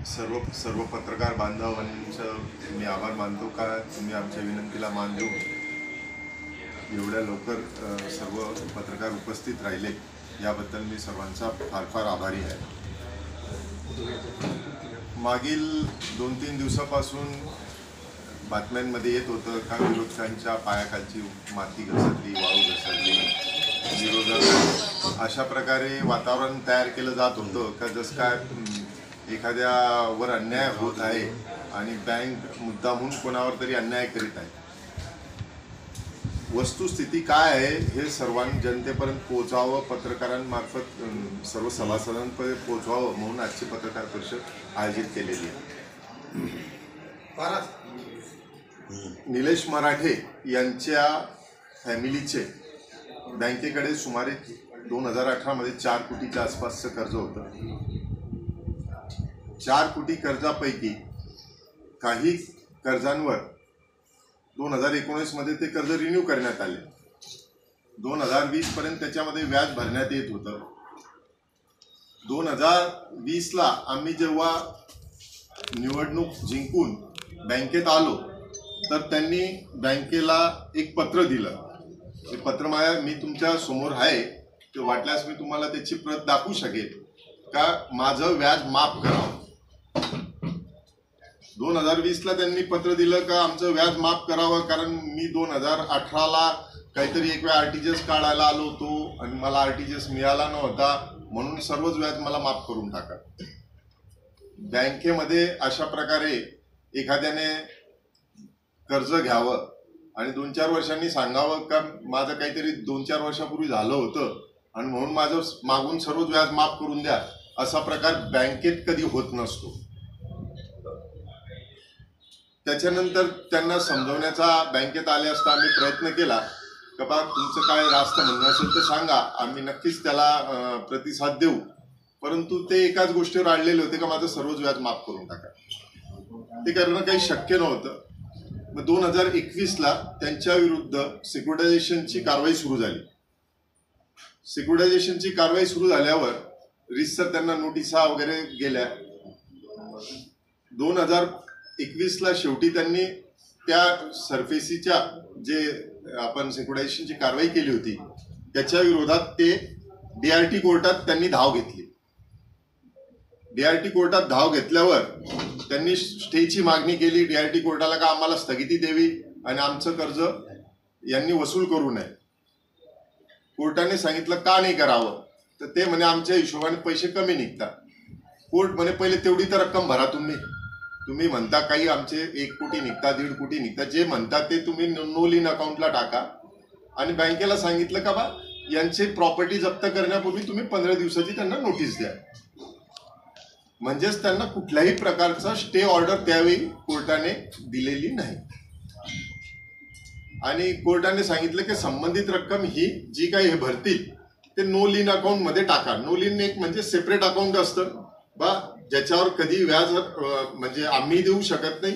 सर्व सर्व पत्रकार बांधवांचं मी आभार मानतो का तुम्ही आमच्या विनंतीला मान देऊन एवढ्या लवकर सर्व पत्रकार उपस्थित राहिले याबद्दल मी सर्वांचा फार फार आभारी आहे। मागील 2-3 दिवसापासून बातम्यांमध्ये येत होतं का विरोधकांच्या पायाखालची माती घसरली, वाळू घसरली, विरोधात अशा प्रकारे वातावरण तयार केलं जात होतं का जसं काय एखाद्यावर अन्याय होत आहे आणि बँक मुद्दामून कोणावर तरी अन्याय करीत आहे। वस्तुस्थिती काय आहे हे सर्वांनी जनतेपर्यंत पोहोचावं, पत्रकारांमार्फत सर्व सभासदांपर्यंत पोहोचावं म्हणून आजची पत्रकार परिषद आयोजित केलेली आहे। निलेश मराठे यांच्या फॅमिलीचे बँकेकडे सुमारे 2018 मध्ये 4 कोटीच्या आसपासचं कर्ज होतं। 4 कोटी कर्जापैकी काही कर्जांवर 2019 मध्ये ते कर्ज रिन्यू करण्यात आले। 2020 पर्यंत त्याच्यामध्ये व्याज भरण्यात येत होतं। 2020 ला आम्ही जेव्हा निवडणूक जिंकून बँकेत आलो तर त्यांनी बँकेला एक पत्र दिलं। ते पत्र मी तुमच्या समोर आहे, ते वाटल्यास मी तुम्हाला त्याची प्रत दाखवू शकेल का माझं व्याज माफ करावं। 2020 ला त्यांनी पत्र दिलं का आमचं व्याज माफ करावं, कारण मी 2018 ला काहीतरी एक वेळ आरटीजीएस काढायला आलो होतो आणि मला आरटीजीएस मिळाला नव्हता म्हणून सर्वच व्याज मला माफ करून टाका। बँकेमध्ये अशा प्रकारे एखाद्याने कर्ज घ्यावं आणि 2-4 वर्षांनी सांगावं का माझं काहीतरी 2-4 वर्षापूर्वी झालं होतं आणि म्हणून माझं मागून सर्वच व्याज माफ करून द्या, असा प्रकार बँकेत कधी होत नसतो। त्याच्यानंतर त्यांना समजवण्याचा बँकेत आले असता आम्ही प्रयत्न केला का बा तुमचं काय रास्त म्हणणं असेल तर सांगा, आम्ही नक्कीच त्याला प्रतिसाद देऊ, परंतु ते एकाच गोष्टीवर अडलेले होते का माझं सर्वच व्याज माफ करून टाका। ते करणं काही शक्य नव्हतं। मग 2021 ला त्यांच्या विरुद्ध सिक्युरिटायझेशनची कारवाई सुरू झाली। सिक्युरिटायझेशनची कारवाई सुरू झाल्यावर रितसर त्यांना नोटिसा वगैरे गेल्या। 2021 ला शेवटी त्यांनी त्या सरफेसीच्या जे आपण सिक्युरिटायझेशनची कारवाई केली होती त्याच्या विरोधात ते डीआरटी कोर्टात त्यांनी धाव घेतली। डीआरटी कोर्टात धाव घेतल्यावर त्यांनी स्टेची मागणी केली डीआरटी कोर्टाला का आम्हाला स्थगिती द्यावी आणि आमचं कर्ज यांनी वसूल करू नये। कोर्टाने सांगितलं का नाही करावं, तर ते म्हणे आमच्या हिशोबाने पैसे कमी निघतात। कोर्ट म्हणे पहिले तेवढी तर रक्कम भरा, तुम्ही म्हणता काही आमचे 1 कोटी निघतात, 1.5 कोटी निघतात, जे म्हणतात ते तुम्ही नो लिन अकाउंटला टाका आणि बँकेला सांगितलं का बा यांचे प्रॉपर्टी जप्त करण्यापूर्वी तुम्ही 15 दिवसाची त्यांना नोटीस द्या। म्हणजेच त्यांना कुठल्याही प्रकारचा स्टे ऑर्डर त्यावेळी कोर्टाने दिलेली नाही आणि कोर्टाने सांगितलं की संबंधित रक्कम ही जी काही हे भरतील ते नो लिन अकाउंट मध्ये टाका। नो लिन एक म्हणजे सेपरेट अकाउंट असतं बा ज्याच्यावर कधी व्याज म्हणजे आम्ही देऊ शकत नाही।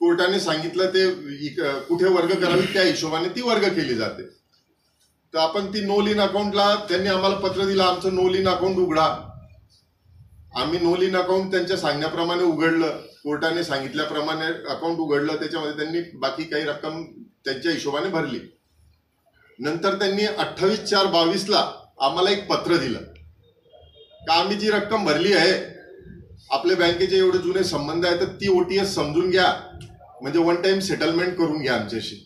कोर्टाने सांगितलं ते कुठे वर्ग करावी त्या हिशोबाने ती वर्ग केली जाते। तर आपण ती नो लिन अकाउंटला त्यांनी आम्हाला पत्र दिलं आमचं नो लिन अकाउंट उघडा। आम्ही नो लिन अकाउंट त्यांच्या सांगण्याप्रमाणे उघडलं, कोर्टाने सांगितल्याप्रमाणे अकाउंट उघडलं, त्याच्यामध्ये त्यांनी बाकी काही रक्कम त्यांच्या हिशोबाने भरली। नंतर त्यांनी 28/4/22 ला आम्हाला एक पत्र दिलं का आम्ही जी रक्कम भरली आहे, आपल्या बँकेचे एवढे जुने संबंध आहेत तर ती ओटीएस समजून घ्या, म्हणजे वन टाइम सेटलमेंट करून घ्या आमच्याशी।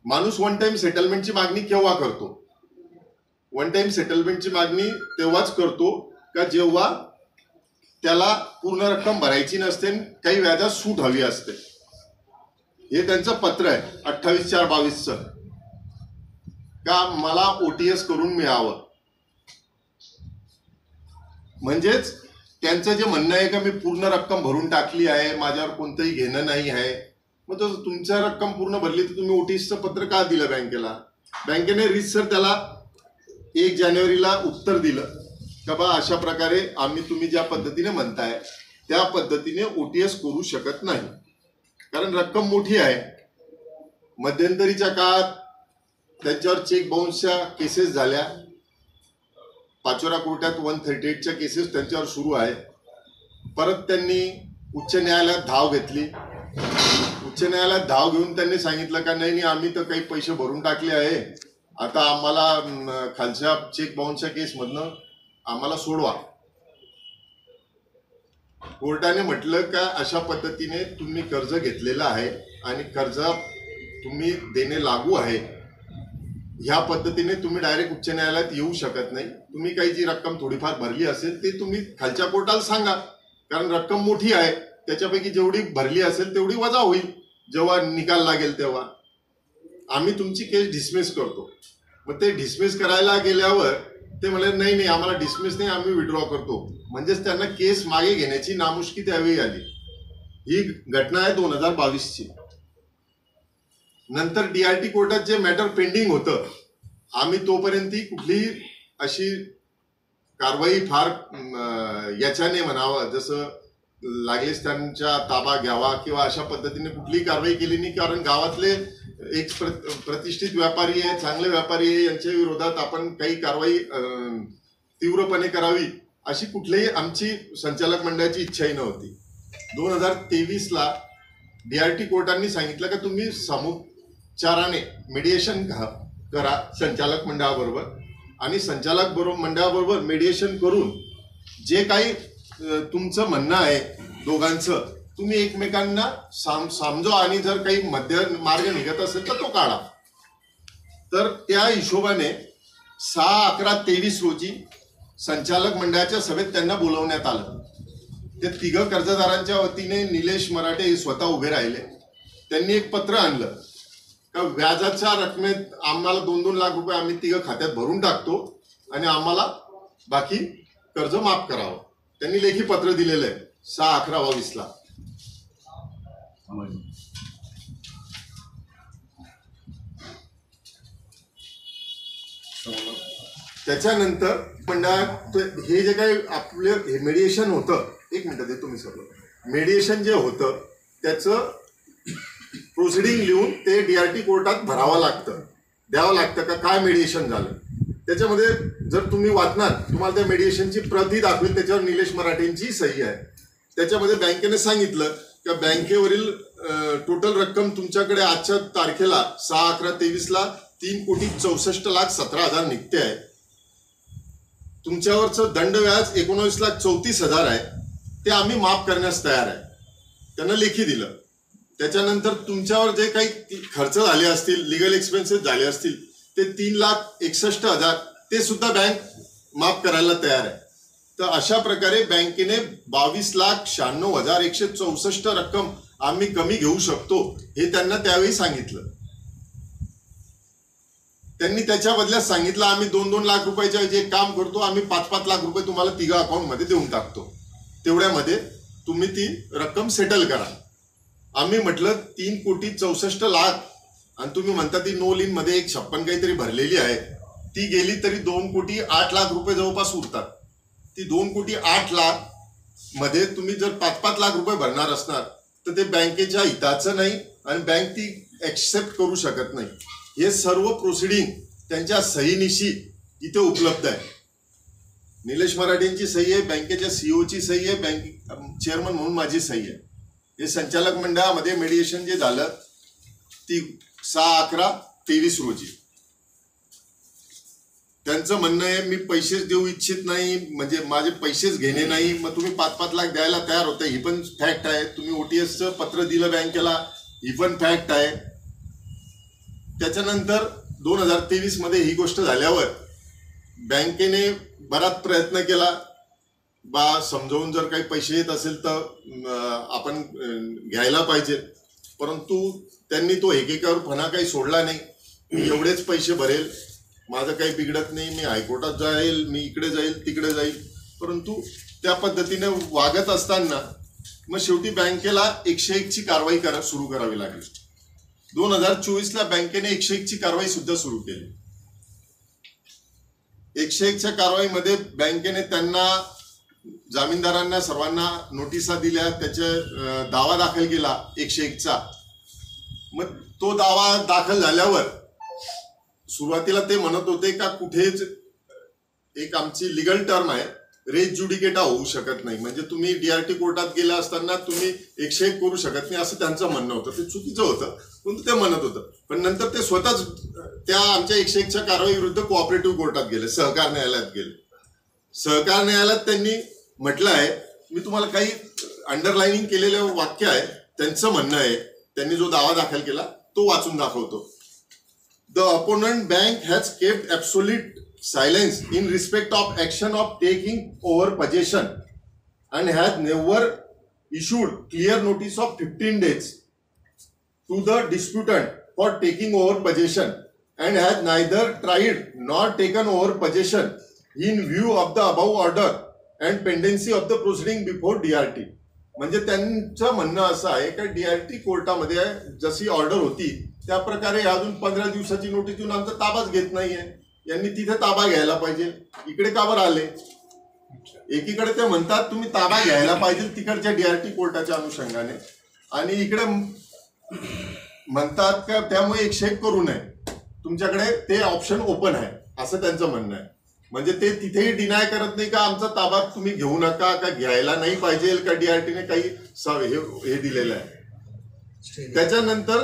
माणूस वन टाइम सेटलमेंटची मागणी केव्हा करतो? वन टाइम सेटलमेंटची मागणी तेव्हाच करतो का जेव्हा त्याला पूर्ण रक्कम भरायची नसते, काही व्याजात सूट हवी असते। हे त्यांचं पत्र आहे 28/4/22 का मला ओटीएस करून मिळावं। म्हणजेच त्यांचं जे म्हणणं आहे का मी पूर्ण रक्कम भरून टाकली आहे, माझ्यावर कोणतंही घेणं नाही आहे। मग तो तुमच्या रक्कम पूर्ण भरली तर तुम्ही ओटीएसचं पत्र का दिलं बँकेला? बँकेने रीतसर त्याला 1 जानेवारीला उत्तर दिलं का बा अशा प्रकारे आम्ही तुम्ही ज्या पद्धतीने म्हणताय त्या पद्धतीने ओटीएस करू शकत नाही, कारण रक्कम मोठी आहे। मध्यंतरीच्या काळात त्यांच्यावर चेक बाउन्सच्या केसेस झाल्या, पाचोरा कोर्टात 138च्या केसेस त्यांच्यावर सुरू आहे। परत त्यांनी उच्च न्यायालयात धाव घेतली. उच्च न्यायालयात धाव घेऊन त्यांनी सांगितलं का नाही आम्ही तर काही पैसे भरून टाकले आहे, आता आम्हाला खालच्या चेक बाउन्सच्या केसमधनं आम्हाला सोडवा. कोर्टाने म्हटलं का अशा पद्धतीने तुम्ही कर्ज घेतलेलं आहे आणि कर्ज तुम्ही देणे लागू आहे, ह्या पद्धतीने तुम्ही डायरेक्ट उच्च न्यायालयात येऊ शकत नाही. तुम्ही काही जी रक्कम थोडीफार भरली असेल ते तुम्ही खालच्या कोर्टाला सांगा, कारण रक्कम मोठी आहे, त्याच्यापैकी जेवढी भरली असेल तेवढी वजा होईल. जेव्हा निकाल लागेल तेव्हा आम्ही तुमची केस डिसमिस करतो. मग ते डिसमिस करायला गेल्यावर ते म्हणाले नाही आम्हाला डिसमिस नाही, आम्ही विड्रॉ करतो. म्हणजेच त्यांना केस मागे घेण्याची नामुष्की त्यावेळी आली. ही घटना आहे 2022ची. नंतर DRT कोर्टात जे मॅटर पेंडिंग होतं, आम्ही तोपर्यंत कुठलीही अशी कारवाई फार याच्याने म्हणावं जसं लागलेच त्यांच्या ताबा घ्यावा किंवा अशा पद्धतीने कुठलीही कारवाई केली नाही. कारण गावातले एक प्रतिष्ठित व्यापारी आहे, चांगले व्यापारी आहे, यांच्या विरोधात आपण काही कारवाई तीव्रपणे करावी अशी कुठलीही आमची संचालक मंडळाची इच्छाही नव्हती. 2023ला DRT कोर्टांनी सांगितलं की तुम्ही सामुपचाराने मीडिएशन करा संचालक मंडळाबरोबर, आणि संचालक मंडळाबरोबर मीडिएशन करून जे काही तुमचं म्हणणं आहे दोघांचं तुम्ही एकमेकांना समजवा, आणि जर काही मध्य मार्ग निघत असेल तर तो काढा. तर त्या हिशोबाने 6/11/23 रोजी संचालक मंडळाच्या सभेत त्यांना बोलवण्यात आलं. ते तिघं कर्जदारांच्या वतीने निलेश मराठे हे स्वतः उभे राहिले. त्यांनी एक पत्र आणलं का व्याजाच्या रकमेत आम्हाला 2-2 लाख रुपये आम्ही तिघं खात्यात भरून टाकतो आणि आम्हाला बाकी कर्ज माफ करावं. त्यांनी लेखी पत्र दिलेलं आहे 6/11/22ला. त्याच्यानंतर मंडळात हे जे काही आपलं मेडिएशन होतं, एक मिनिट देतो मी सगळं, मेडिएशन जे होतं त्याचं प्रोसिडिंग लिहून ते DRT कोर्टात भरावं लागतं, द्यावं लागतं का काय मेडिएशन झालं. त्याच्यामध्ये जर तुम्ही वाचणार तुम्हाला त्या मेडिएशनची प्रती दाखवेल, त्याच्यावर निलेश मराठेंची सही आहे. त्याच्यामध्ये बँकेने सांगितलं की बँकेवरील टोटल रक्कम तुमच्याकडे आजच्या तारखेला 6/11/23ला 3,64,17,000 निघते आहे. तुमच्यावरचं दंड व्याज 19,34,000 आहे, ते आम्ही माफ करण्यास तयार आहे. त्यांना लेखी दिलं. त्याच्यानंतर तुमच्यावर जे काही खर्च झाले असतील, लिगल एक्सपेन्सेस झाले असतील, ते 3,61,000 ते सुद्धा बँक माफ करायला तयार आहे. तर अशा प्रकारे बँकेने 22,96,164 रक्कम आम्ही कमी घेऊ शकतो हे त्यांना त्यावेळी सांगितलं. त्यांनी त्याच्या बदल्यात सांगितलं आम्ही 2-2 लाख रुपयाच्या जे काम करतो आम्ही 5-5 लाख रुपये तुम्हाला तिघा अकाउंटमध्ये देऊन टाकतो, तेवढ्यामध्ये तुम्ही ती रक्कम सेटल करा. आम्ही म्हटलं 3,64,00,000 आणि तुम्ही म्हणता ती नो लिन मध्ये 156 काहीतरी भरलेली आहे, ती गेली तरी 2,08,00,000 रुपये जवळपास उरतात. ती 2,08,00,000 मध्ये तुम्ही जर 5-5 लाख रुपये भरणार असणार तर ते बँकेच्या हिताचं नाही आणि बँक ती ऍक्सेप्ट करू शकत नाही. हे सर्व प्रोसिडिंग त्यांच्या सहीनिशी इथे उपलब्ध आहे. निलेश मराठेंची सही आहे, बँकेच्या सीईओची सही आहे, बँक चेअरमन म्हणून माझी सही आहे. हे संचालक मंडळामध्ये मेडिएशन जे झालं ती 6/11/23 रोजी. त्यांचं म्हणणं आहे मी पैसेच देऊ इच्छित नाही, म्हणजे माझे पैसेच घेणे नाही, मग तुम्ही 5-5 लाख द्यायला तयार होते, ही पण फॅक्ट आहे. तुम्ही OTSचं पत्र दिलं बँकेला, ही पण फॅक्ट आहे. त्याच्यानंतर 2023 मध्ये ही गोष्ट झाल्यावर बँकेने बराच प्रयत्न केला, समजावून जर काही पैसे येत असेल तर आपण घ्यायला पाहिजे, परंतु त्यांनी तो एकेकावरपणा काही सोडला नाही. मी एवढेच पैसे भरेल, माझं काही बिघडत नाही, मी हायकोर्टात जाईल, मी इकडे जाईल तिकडे जाईल. परंतु त्या पद्धतीने वागत असताना मग शेवटी बँकेला 101ची कारवाई सुरू करावी लागली. 2024ला बँकेने 101ची कारवाई सुद्धा सुरू केली. 101च्या कारवाईमध्ये बँकेने त्यांना जामीनदारांना सर्वांना नोटिसा दिल्या, त्याचे दावा दाखल केला 101चा. मग तो दावा दाखल झाल्यावर सुरुवातीला ते म्हणत होते का कुठेच एक आमची लिगल टर्म आहे रेज जुडिकेटा होऊ शकत नाही, म्हणजे तुम्ही DRT कोर्टात गेला असताना तुम्ही 101 करू शकत नाही असं त्यांचं म्हणणं होतं. ते चुकीचं होतं, पण ते म्हणत होतं. पण नंतर ते स्वतःच त्या आमच्या 101च्या कारवाई विरुद्ध कोऑपरेटिव्ह कोर्टात गेले, सहकार न्यायालयात गेले. सहकार न्यायालयात त्यांनी म्हटलं आहे, मी तुम्हाला काही अंडरलाइनिंग केलेलं वाक्य आहे, त्यांचं म्हणणं आहे, त्यांनी जो दावा दाखल केला तो वाचून दाखवतो. The opponent bank has kept absolute silence in respect of action of taking over possession and has never issued clear notice of 15 days to the disputant for taking over possession and has neither tried nor taken over possession in view of the above order and pendency of the proceeding before DRT. म्हणजे त्यांचं म्हणणं असं आहे की DRT कोर्टामध्ये जशी order होती त्या प्रकारे अजून 15 दिवसाची नोटीस देऊन आमचा ताबाच घेत नाहीये. यांनी तिथे ताबा घ्यायला पाहिजे, इकडे का बरं आले? एकीकडे ते म्हणतात तुम्ही ताबा घ्यायला पाहिजे तिकडच्या DRT कोर्टाच्या अनुषंगाने, आणि इकडे म्हणतात का त्यामुळे 101 करू नये, तुमच्याकडे ते ऑप्शन ओपन आहे असं त्यांचं म्हणणं आहे. म्हणजे ते तिथेही डिनाय करत नाही का आमचा ताबा तुम्ही घेऊ नका, का घ्यायला नाही पाहिजे, का DRTने काही हे दिलेलं आहे. त्याच्यानंतर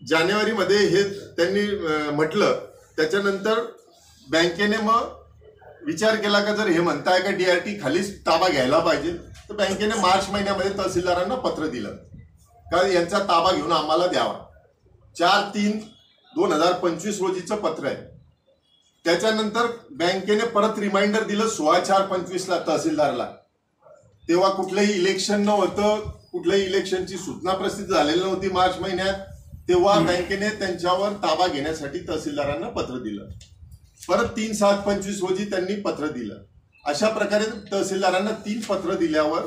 जानेवारीमध्ये हे त्यांनी म्हटलं. त्याच्यानंतर बँकेने मग विचार केला का जर हे म्हणताय का DRT खालीच ताबा घ्यायला पाहिजे, तर बँकेने मार्च महिन्यामध्ये तहसीलदारांना पत्र दिलं का यांचा ताबा घेऊन आम्हाला द्यावा. 4/3/2025 रोजीचं पत्र आहे. त्याच्यानंतर बँकेने परत रिमाइंडर दिलं 16/4/25ला तहसीलदारला. तेव्हा कुठलंही इलेक्शन नव्हतं, कुठल्याही इलेक्शनची सूचना प्रसिद्ध झालेली नव्हती मार्च महिन्यात. तेव्हा बँकेने त्यांच्यावर ताबा घेण्यासाठी तहसीलदारांना पत्र दिलं. परत 3/7/25 रोजी त्यांनी पत्र दिलं. अशा प्रकारे तहसीलदारांना 3 पत्र दिल्यावर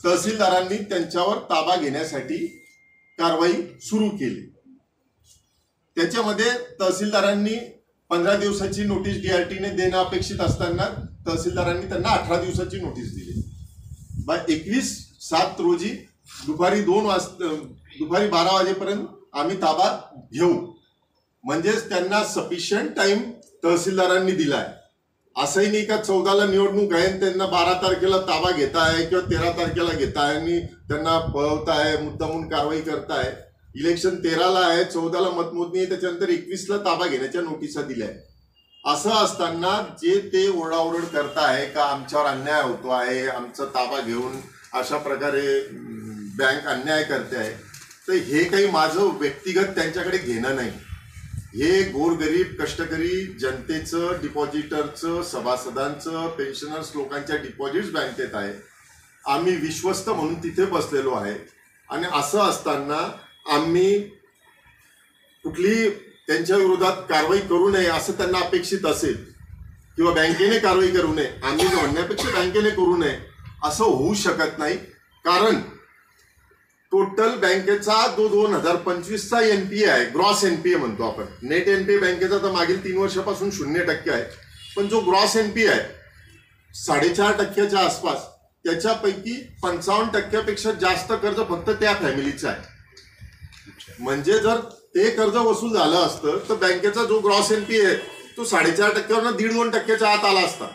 तहसीलदारांनी त्यांच्यावर ताबा घेण्यासाठी कारवाई सुरू केली. त्याच्यामध्ये तहसीलदारांनी 15 दिवसाची नोटीस DRTने देणं अपेक्षित असताना तहसीलदारांनी त्यांना 18 दिवसाची नोटीस दिली. 21/7 रोजी दुपारी 12 वाजेपर्यंत आम्ही ताबा घेऊ, म्हणजेच त्यांना सफिशियंट टाइम तहसीलदारांनी दिलाय. असंही नाही का 14ला निवडणूक आहे त्यांना 12 तारखेला ताबा घेताय किंवा 13 तारखेला घेताय आणि त्यांना पळवताय, मुद्दामून कारवाई करताय. इलेक्शन 13ला आहे, 14ला मतमोजणी आहे, त्याच्यानंतर 21ला ताबा घेण्याच्या नोटिसा दिल्या. असं असताना जे ते ओरडाओरड करताय का आमच्यावर अन्याय होतो आहे, आमचा ताबा घेऊन अशा प्रकारे बँक अन्याय करते आहे, तर हे काही माझं व्यक्तिगत त्यांच्याकडे घेणं नाही. हे गोरगरीब कष्टकरी जनतेचं, डिपॉझिटरचं, सभासदांचं, पेन्शनर्स लोकांच्या डिपॉझिट्स बँकेत आहे. आम्ही विश्वस्त म्हणून तिथे बसलेलो आहे. आणि असं असताना आम्ही कुठली त्यांच्या विरोधात कारवाई करू नये असं त्यांना अपेक्षित असेल किंवा बँकेने कारवाई करू नये, आम्ही म्हणण्यापेक्षा बँकेने करू नये असं होऊ शकत नाही. कारण टोटल बँकेचा जो 2025चा NPA आहे, ग्रॉस NPA म्हणतो आपण. नेट NPA बँकेचा तर मागील 3 वर्षापासून 0% आहे, पण जो ग्रॉस NPA आहे 4.5% आसपास, त्याच्यापैकी 55% जास्त कर्ज फक्त त्या फॅमिलीचं आहे. म्हणजे जर ते कर्ज वसूल झालं असतं तर बँकेचा जो ग्रॉस NPA आहे तो 4.5%वरून 1.5-2% आत आला असता.